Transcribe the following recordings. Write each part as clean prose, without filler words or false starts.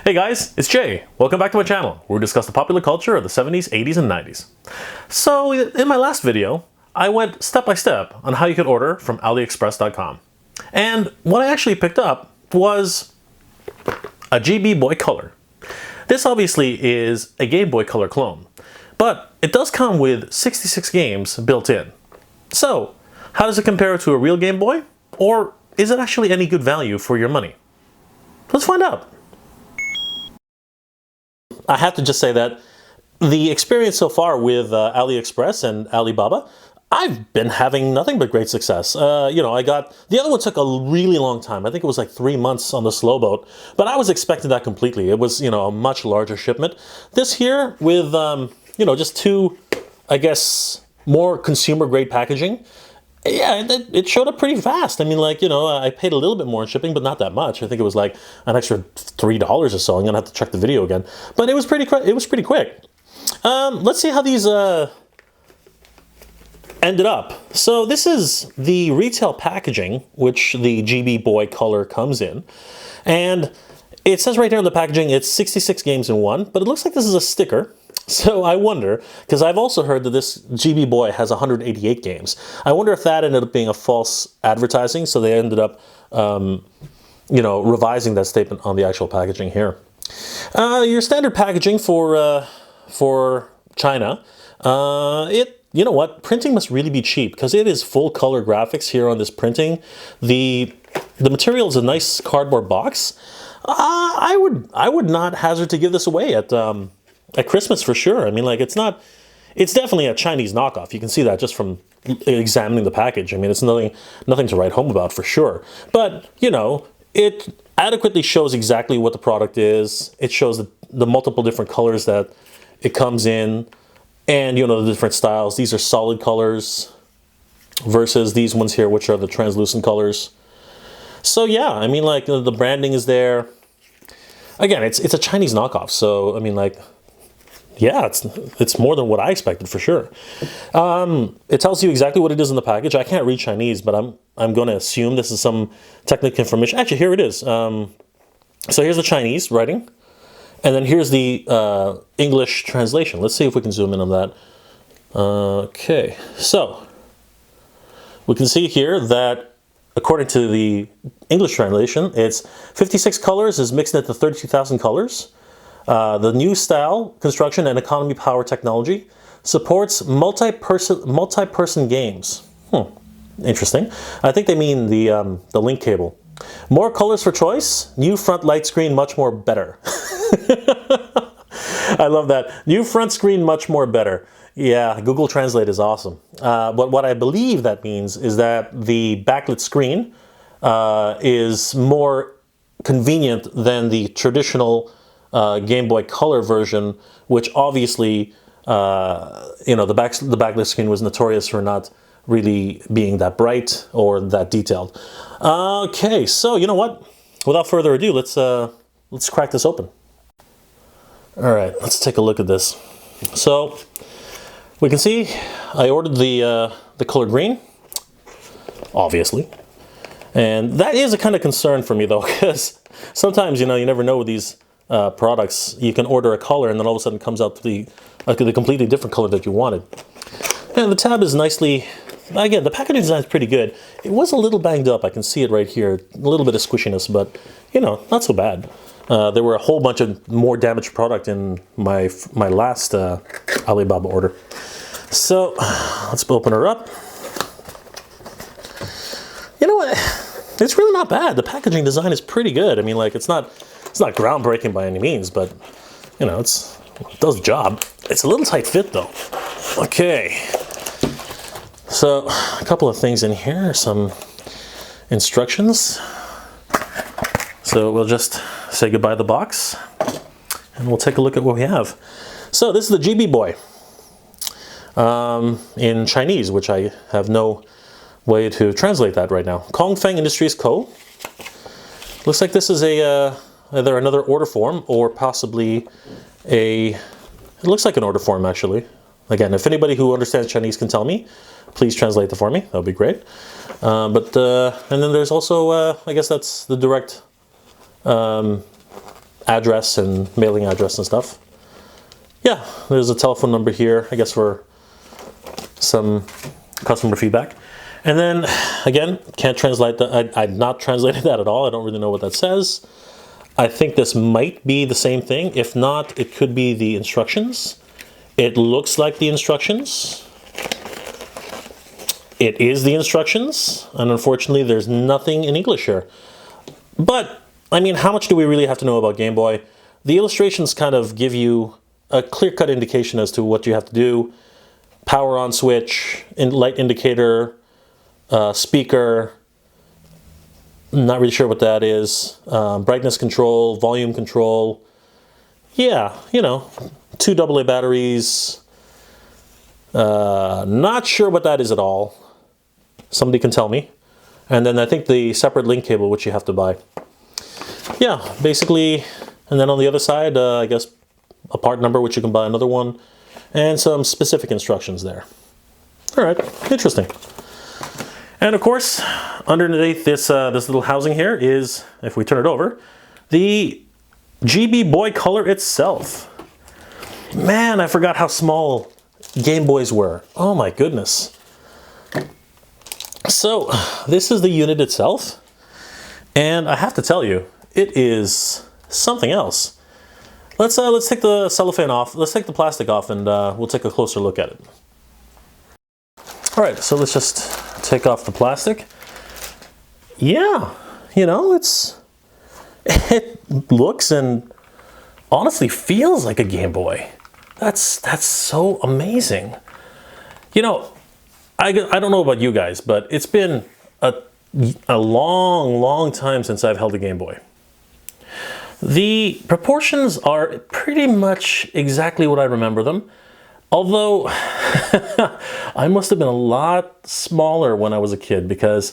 Hey guys, it's Jay. Welcome back to my channel, where we discuss the popular culture of the 70s, 80s, and 90s. So, in my last video, I went step by step on how you could order from AliExpress.com. And what I actually picked up was a GB Boy Color. This obviously is a Game Boy Color clone, but it does come with 66 games built in. So, how does it compare to a real Game Boy? Or is it actually any good value for your money? Let's find out. I have to just say that the experience so far with AliExpress and Alibaba, I've been having nothing but great success. I got, the other one took a really long time. I think it was like 3 months on the slow boat, but I was expecting that completely. It was, a much larger shipment. This here with, just two, I guess, more consumer grade packaging. Yeah, it showed up pretty fast. I mean, I paid a little bit more in shipping, but not that much. I think it was like an extra $3 or so. I'm gonna have to check the video again. But it was pretty quick. Let's see how these ended up. So this is the retail packaging, which the GB Boy Color comes in. And it says right here on the packaging, it's 66 games in one, but it looks like this is a sticker. So I wonder, because I've also heard that this GB Boy has 188 games. I wonder if that ended up being a false advertising, so they ended up, revising that statement on the actual packaging here. Your standard packaging for China, you know what, printing must really be cheap, because it is full color graphics here on this printing. The material is a nice cardboard box. I would not hazard to give this away at Christmas for sure. I mean, it's definitely a Chinese knockoff. You can see that just from examining the package. I mean, it's nothing to write home about for sure. But, it adequately shows exactly what the product is. It shows the multiple different colors that it comes in and, the different styles. These are solid colors versus these ones here, which are the translucent colors. So yeah, I mean, the branding is there. Again, it's a Chinese knockoff. So, I mean, yeah, it's more than what I expected for sure. It tells you exactly what it is in the package. I can't read Chinese, but I'm going to assume this is some technical information. Actually, here it is. So here's the Chinese writing, and then here's the English translation. Let's see if we can zoom in on that. Okay, so we can see here that according to the English translation, it's 56 colors is mixed into 32,000 colors. The new style, construction, and economy power technology supports multi-person games. Interesting. I think they mean the link cable. More colors for choice. New front light screen, much more better. I love that. New front screen, much more better. Yeah, Google Translate is awesome. But what I believe that means is that the backlit screen is more convenient than the traditional Game Boy Color version, which obviously, the backlit screen was notorious for not really being that bright or that detailed. Okay, so you know what? Without further ado, let's crack this open. All right, let's take a look at this. So we can see I ordered the color green, obviously, and that is a kind of concern for me though, because sometimes you never know with these products. You can order a color and then all of a sudden it comes out to be the completely different color that you wanted. And the tab is nicely, again, the packaging design is pretty good. It was a little banged up. I can see it right here, a little bit of squishiness, but not so bad. There were a whole bunch of more damaged product in my last Alibaba order. So let's open her up. You know what? It's really not bad. The packaging design is pretty good. I mean, it's not groundbreaking by any means, but it does the job. It's a little tight fit though. Okay. So a couple of things in here, some instructions. So we'll just say goodbye to the box and we'll take a look at what we have. So this is the GB Boy in Chinese, which I have no way to translate that right now. Kongfeng Industries Co. Looks like this is either another order form or possibly it looks like an order form actually. Again, if anybody who understands Chinese can tell me, please translate that for me. That would be great. And then there's also, I guess that's the direct address and mailing address and stuff. Yeah, there's a telephone number here, I guess for some customer feedback. And then, again, can't translate that. I've not translated that at all. I don't really know what that says. I think this might be the same thing. If not, it could be the instructions. It looks like the instructions. It is the instructions, and unfortunately there's nothing in English here. But, I mean, how much do we really have to know about Game Boy? The illustrations kind of give you a clear-cut indication as to what you have to do. Power on switch, light indicator, speaker, not really sure what that is, brightness control, volume control. Yeah, you know, 2 AA batteries. Not sure what that is at all. Somebody can tell me. And then I think the separate link cable, which you have to buy. Yeah, basically, and then on the other side, I guess a part number, which you can buy another one, and some specific instructions there. All right, interesting. And of course, underneath this this little housing here is, if we turn it over, the GB Boy Color itself. Man, I forgot how small Game Boys were. Oh my goodness. So this is the unit itself, and I have to tell you, it is something else. Let's take the cellophane off. Let's take the plastic off, and we'll take a closer look at it. All right, so let's just take off the plastic. Yeah, you know, it looks and honestly feels like a Game Boy. That's so amazing. You know, I don't know about you guys, but it's been a long time since I've held a Game Boy. The proportions are pretty much exactly what I remember them, although I must have been a lot smaller when I was a kid because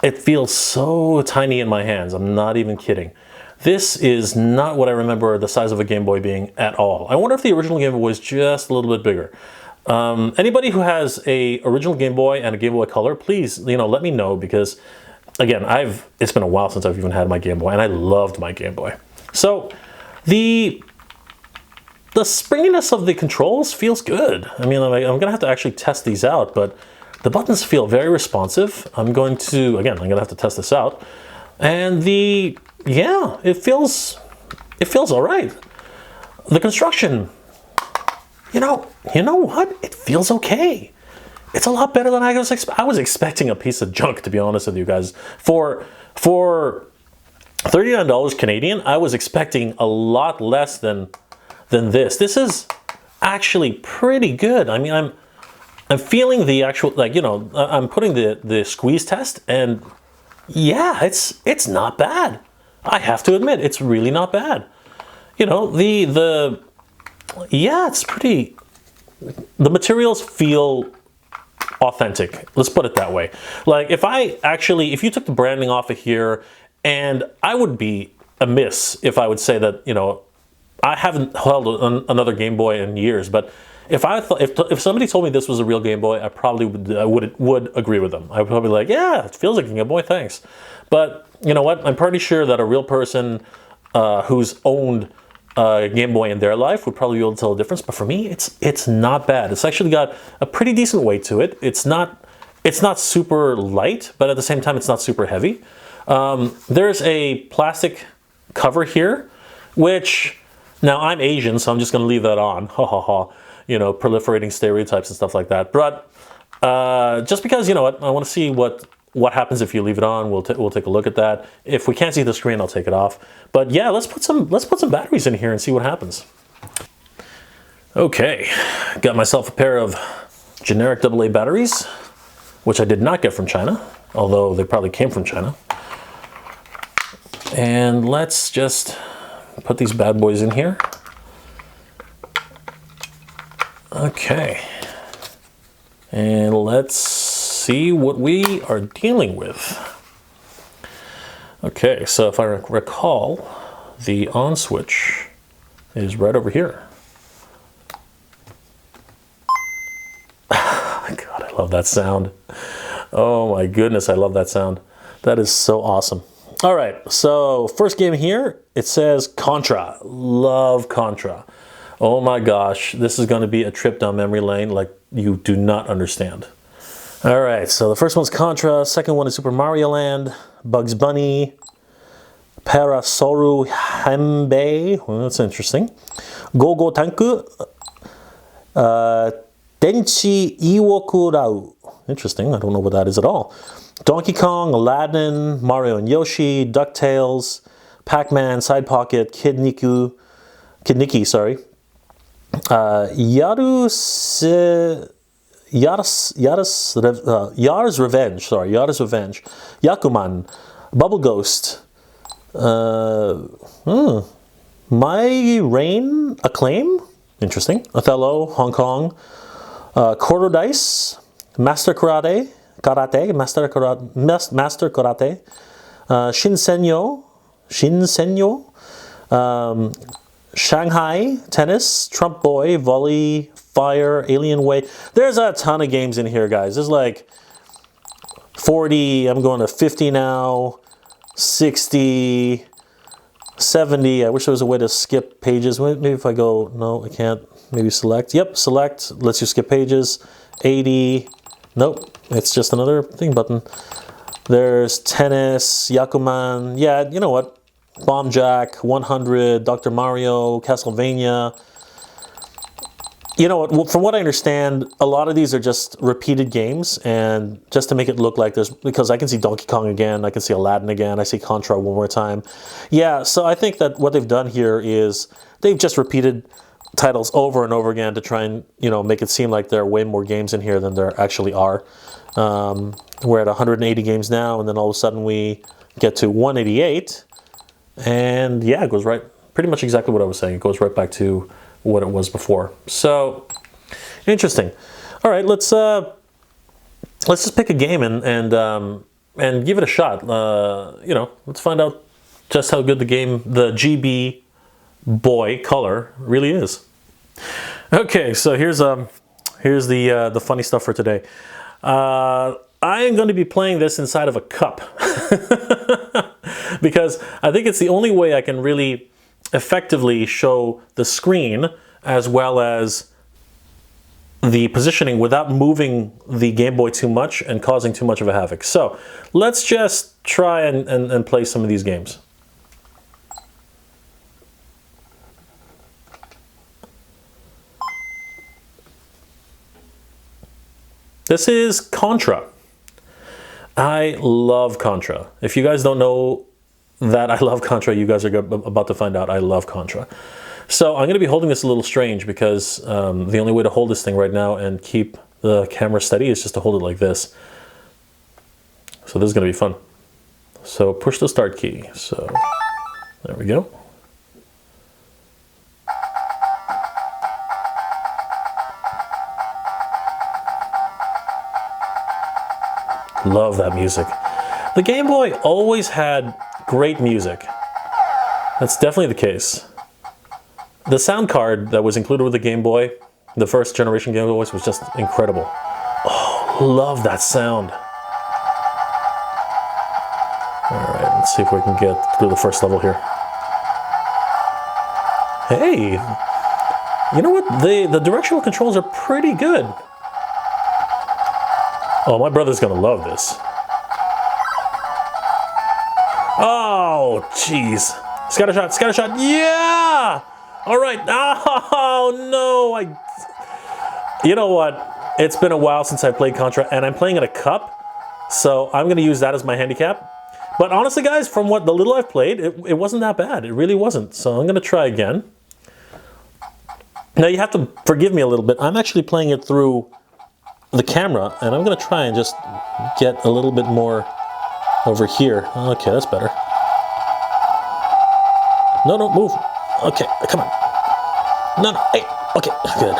it feels so tiny in my hands. I'm not even kidding. This is not what I remember the size of a Game Boy being at all. I wonder if the original Game Boy was just a little bit bigger. Anybody who has a original Game Boy and a Game Boy Color, please, you know, let me know, because again, it's been a while since I've even had my Game Boy, and I loved my Game Boy. So the springiness of the controls feels good. I mean, I'm gonna have to actually test these out, but the buttons feel very responsive. I'm gonna have to test this out. And yeah, it feels all right. The construction, you know what? It feels okay. It's a lot better than I was expecting a piece of junk, to be honest with you guys. For $39 Canadian, I was expecting a lot less than this. This is actually pretty good. I mean, I'm feeling the actual, like, you know, I'm putting the squeeze test, and yeah, it's not bad. I have to admit, it's really not bad. You know, yeah, it's pretty, the materials feel authentic. Let's put it that way. Like, if you took the branding off of here, and I would be amiss if I would say that, you know, I haven't held another Game Boy in years, but if somebody told me this was a real Game Boy, I probably would agree with them. I would probably be like, yeah, it feels like a Game Boy, thanks. But you know what? I'm pretty sure that a real person who's owned a Game Boy in their life would probably be able to tell the difference. But for me, it's not bad. It's actually got a pretty decent weight to it. It's not super light, but at the same time, it's not super heavy. There's a plastic cover here, which, now I'm Asian, so I'm just going to leave that on. Ha ha ha. You know, proliferating stereotypes and stuff like that. But just because, you know what, I want to see what happens if you leave it on. We'll take a look at that. If we can't see the screen, I'll take it off. But yeah, let's put some batteries in here and see what happens. Okay, got myself a pair of generic AA batteries, which I did not get from China, although they probably came from China. And let's just put these bad boys in here. Okay, and let's see what we are dealing with. Okay, so if I recall, the on switch is right over here. God, I love that sound. Oh my goodness, I love that sound. That is so awesome. All right, so first game here, it says Contra. Love Contra. Oh my gosh, this is going to be a trip down memory lane like you do not understand. All right, so the first one's Contra, second one is Super Mario Land, Bugs Bunny, Parasoru Hambei, well, that's interesting. Go Tanku, Denchi Iwoku Rau. Interesting, I don't know what that is at all. Donkey Kong, Aladdin, Mario and Yoshi, DuckTales, Pac-Man, Side Pocket, Kid Niki, sorry. Yar's Revenge, Yakuman, Bubble Ghost, My Reign, Acclaim, interesting, Othello, Hong Kong, Quarter Dice, Master Karate, Shinsenyo, Shanghai, Tennis, Trump Boy, Volley, Fire, Alien Way. There's a ton of games in here, guys. There's like 40, I'm going to 50 now, 60, 70. I wish there was a way to skip pages. Maybe if I go, no, I can't. Maybe select. Yep, select, lets you skip pages. 80, nope, it's just another thing button. There's Tennis, Yakuman, yeah, you know what? Bomb Jack, 100, Dr. Mario, Castlevania. You know what, from what I understand, a lot of these are just repeated games, and just to make it look like there's, because I can see Donkey Kong again, I can see Aladdin again, I see Contra one more time. Yeah, so I think that what they've done here is they've just repeated titles over and over again to try and, you know, make it seem like there are way more games in here than there actually are. We're at 180 games now, and then all of a sudden we get to 188, and yeah, it goes right, pretty much exactly what I was saying. It goes right back to what it was before. So interesting. All right, let's just pick a game and give it a shot. You know, let's find out just how good the game, the GB Boy Color, really is. Okay, so here's the funny stuff for today. I am going to be playing this inside of a cup because I think it's the only way I can really effectively show the screen as well as the positioning without moving the Game Boy too much and causing too much of a havoc. So let's just try and play some of these games. This is Contra. I love Contra. If you guys don't know that I love Contra, you guys are about to find out I love Contra. So I'm going to be holding this a little strange because the only way to hold this thing right now and keep the camera steady is just to hold it like this. So this is going to be fun. So push the start key. So there we go. Love that music. The Game Boy always had great music. That's definitely the case. The sound card that was included with the Game Boy, the first generation Game Boys, was just incredible. Oh, love that sound. All right, let's see if we can get through the first level here. Hey, you know what? The directional controls are pretty good. Oh, my brother's gonna love this. Oh, jeez. Scattershot, scattershot, yeah! All right, oh no, you know what? It's been a while since I played Contra, and I'm playing in a cup, so I'm gonna use that as my handicap. But honestly, guys, from what the little I've played, it wasn't that bad. It really wasn't, so I'm gonna try again. Now, you have to forgive me a little bit. I'm actually playing it through the camera, and I'm going to try and just get a little bit more over here. Okay, that's better. No, don't move. Okay, come on. No, hey, okay, good.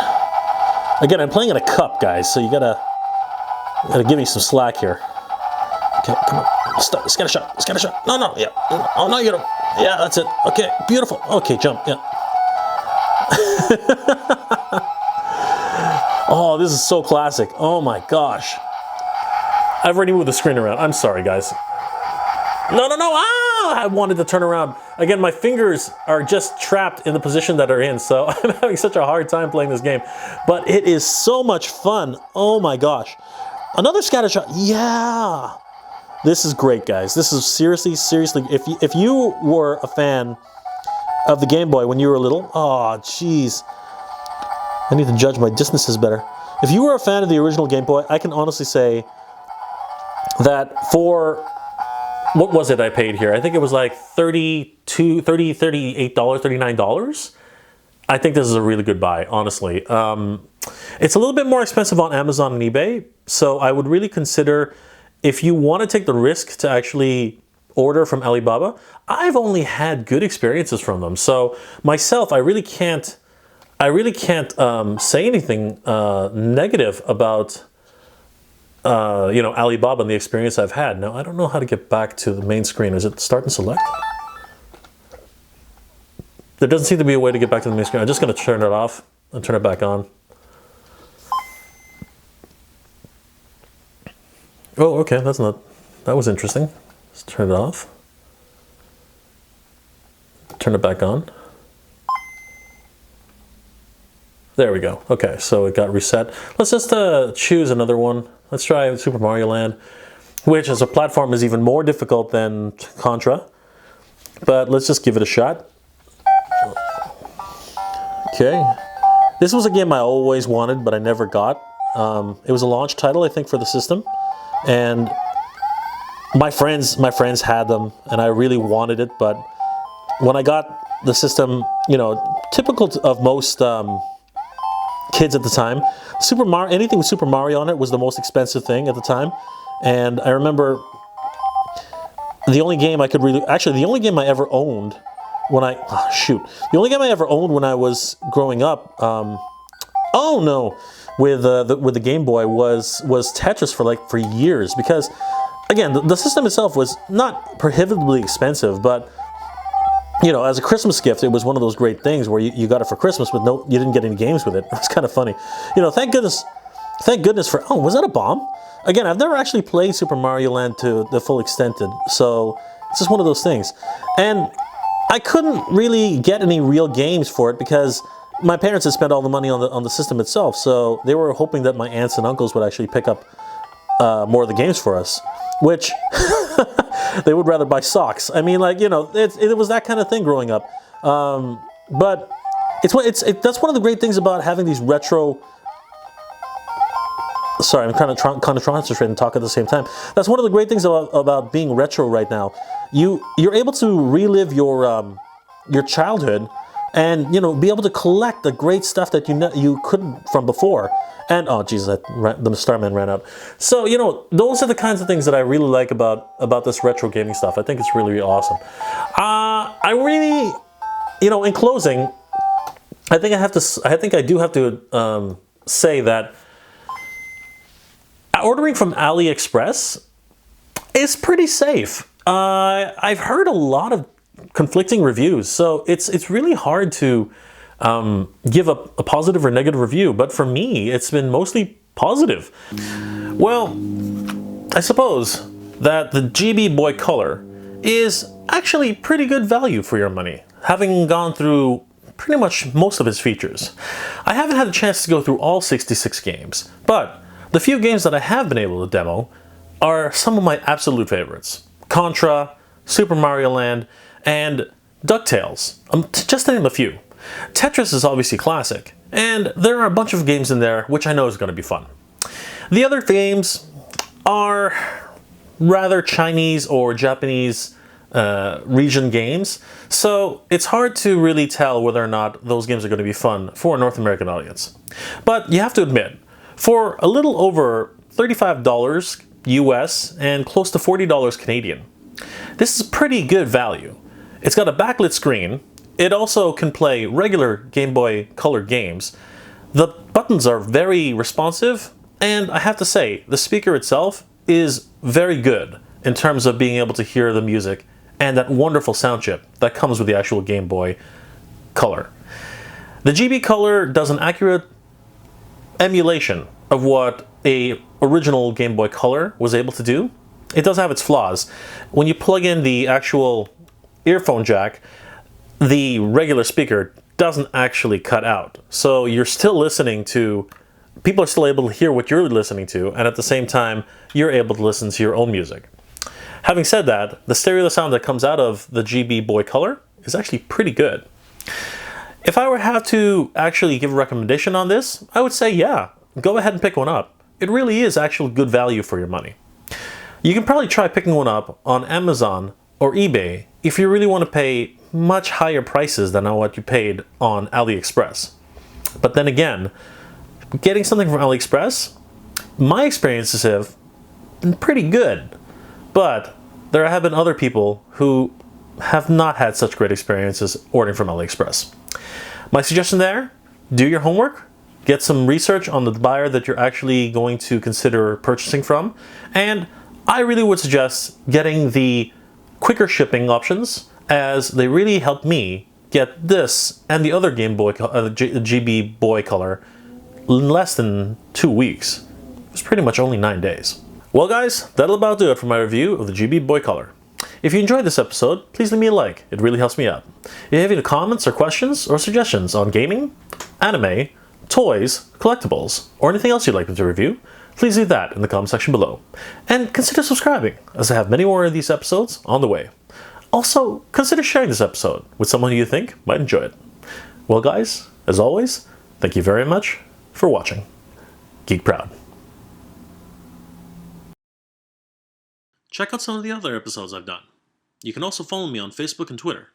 Again, I'm playing in a cup, guys, so you gotta give me some slack here. Okay, come on. Stop. Scattershot. No, yeah. Oh, no, you don't. Yeah, that's it. Okay, beautiful. Okay, jump, yeah. Oh, this is so classic. Oh my gosh. I've already moved the screen around. I'm sorry, guys. No. I wanted to turn around. Again, my fingers are just trapped in the position that they're in, so I'm having such a hard time playing this game. But it is so much fun. Oh my gosh. Another scattershot. Yeah. This is great, guys. This is seriously, if you were a fan of the Game Boy when you were little, oh, jeez. I need to judge my distances better. If you were a fan of the original Game Boy, I can honestly say that for, what was it I paid here? I think it was like $38, $39. I think this is a really good buy, honestly. It's a little bit more expensive on Amazon and eBay, so I would really consider, if you want to take the risk to actually order from Alibaba, I've only had good experiences from them. So myself, I really can't say anything negative about you know, Alibaba and the experience I've had. Now, I don't know how to get back to the main screen. Is it start and select? There doesn't seem to be a way to get back to the main screen. I'm just going to turn it off and turn it back on. Oh, okay, that was interesting. Let's turn it off. Turn it back on. There we go. Okay, so it got reset. Let's just choose another one. Let's try Super Mario Land, which as a platform is even more difficult than Contra. But let's just give it a shot. Okay. This was a game I always wanted, but I never got. It was a launch title, I think, for the system. And my friends had them, and I really wanted it, but when I got the system, you know, typical of most kids at the time, anything with Super Mario on it was the most expensive thing at the time. And I remember the only game I could really, actually the only game I ever owned when I, the only game I ever owned when I was growing up, oh no, with the Game Boy was Tetris for years, because again, the system itself was not prohibitively expensive, but you know, as a Christmas gift, it was one of those great things where you got it for Christmas, but you didn't get any games with it. It was kind of funny. You know, thank goodness for, oh, was that a bomb? Again, I've never actually played Super Mario Land to the full extent, so it's just one of those things. And I couldn't really get any real games for it because my parents had spent all the money on the system itself, so they were hoping that my aunts and uncles would actually pick up more of the games for us, which they would rather buy socks. I mean, like, you know, it was that kind of thing growing up. But that's one of the great things about having these retro. Sorry, I'm kind of concentrating and talk at the same time. That's one of the great things about being retro right now. You're able to relive your childhood, and you know, be able to collect the great stuff that you couldn't from before. And oh Jesus, the Starman ran out. So you know, those are the kinds of things that I really like about this retro gaming stuff. I think it's really, really awesome. I really, you know, in closing, I think I do have to say that ordering from AliExpress is pretty safe. I've heard a lot of conflicting reviews, so it's really hard to give a positive or negative review, but for me it's been mostly positive. Well, I suppose that the GB Boy Color is actually pretty good value for your money, having gone through pretty much most of its features. I haven't had a chance to go through all 66 games, but the few games that I have been able to demo are some of my absolute favorites. Contra, Super Mario Land, and DuckTales, just to name a few. Tetris is obviously classic, and there are a bunch of games in there which I know is going to be fun. The other games are rather Chinese or Japanese region games, so it's hard to really tell whether or not those games are going to be fun for a North American audience. But you have to admit, for a little over $35 US and close to $40 Canadian, this is pretty good value. It's got a backlit screen. It also can play regular Game Boy Color games. The buttons are very responsive, and I have to say, the speaker itself is very good in terms of being able to hear the music and that wonderful sound chip that comes with the actual Game Boy Color. The GB Color does an accurate emulation of what a original Game Boy Color was able to do, it does have its flaws. When you plug in the actual earphone jack, the regular speaker doesn't actually cut out. So you're still listening to, people are still able to hear what you're listening to, and at the same time, you're able to listen to your own music. Having said that, the stereo sound that comes out of the GB Boy Colour is actually pretty good. If I were to have to actually give a recommendation on this, I would say yeah, go ahead and pick one up. It really is actually good value for your money. You can probably try picking one up on Amazon or eBay if you really want to pay much higher prices than what you paid on AliExpress. But then again, getting something from AliExpress, my experiences have been pretty good. But there have been other people who have not had such great experiences ordering from AliExpress. My suggestion there, do your homework, get some research on the buyer that you're actually going to consider purchasing from, and I really would suggest getting the quicker shipping options, as they really helped me get this and the other GB Boy Colour in less than 2 weeks. It was pretty much only 9 days. Well guys, that'll about do it for my review of the GB Boy Colour. If you enjoyed this episode, please leave me a like, it really helps me out. If you have any comments or questions or suggestions on gaming, anime, toys, collectibles, or anything else you'd like me to review, please leave that in the comment section below. And consider subscribing, as I have many more of these episodes on the way. Also, consider sharing this episode with someone who you think might enjoy it. Well guys, as always, thank you very much for watching. Geek proud. Check out some of the other episodes I've done. You can also follow me on Facebook and Twitter.